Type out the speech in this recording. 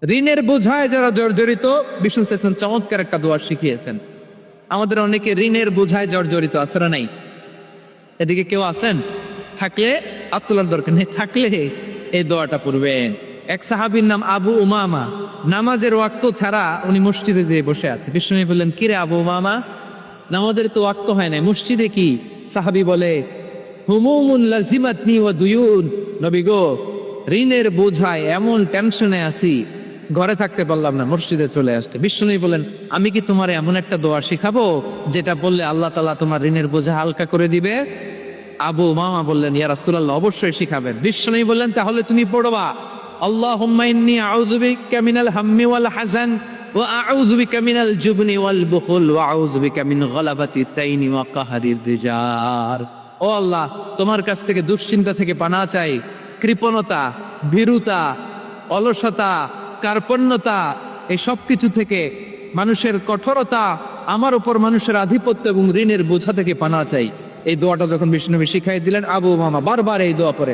ঋণের বোঝায় যারা জর্জরিত, বিষ্ণু ইসলাম চমৎকার একটা দোয়া শিখিয়েছেন। আমাদের অনেকে ঋণের বোঝায় জর্জরিত, আছে না নাই? এদিকে কেউ আছেন? থাকলে আত্মলার দরকার নেই, থাকলে এই দোয়াটা পড়বেন। এক সাহাবীর নাম আবু উমামা, নামাজের ওয়াক্ত ছাড়া উনি মসজিদে যেয়ে বসে আছে। বিষ্ণু বললেন, কিরে আবু উমামা, নামাজের তো ওয়াক্ত হয় না, মসজিদে কি? সাহাবী বলে, হুমুমুন লাজিমাতনি ওয়া দুয়ুন, নবী গো, ঋণের বোঝায় এমন টেনশনে আছি, ঘরে থাকতে পারলাম না, মসজিদে চলে আসতে। বিষ্ণু বলেন, আমি কি তোমার এমন একটা দোয়া শিখাবো যেটা বললে আল্লাহ তাআলা তোমার ঋণের বোঝা হালকা করে দিবে? আবু উমামা বললেন, ইয়া রাসূলুল্লাহ, অবশ্যই শিখাবেন। বিষ্ণু বললেন, তাহলে তুমি পড়বা, আল্লাহুম্মা ইন্নী আউযু বিকা মিনাল হাম্মি ওয়াল হাযান ওয়া আউযু বিকা মিনাল জুবনি ওয়াল বুখল ওয়া আউযু বিকা মিন গলাবাতি তাইনি ওয়া কাহরির রিজার। ও আল্লাহ, তোমার কাছ থেকে দুশ্চিন্তা থেকে পানাহ চাই, কৃপণতা, ভীরুতা, অলসতা, কার্পণ্যতা, এই সব কিছু থেকে, মানুষের কঠোরতা, আমার উপর মানুষের আধিপত্য এবং ঋণের বোঝা থেকে পানাহ চাই। এই দোয়াটা যখন বিষ্ণু নবী শিখাই দিলেন, আবু উমামা বারবার এই দোয়া করে।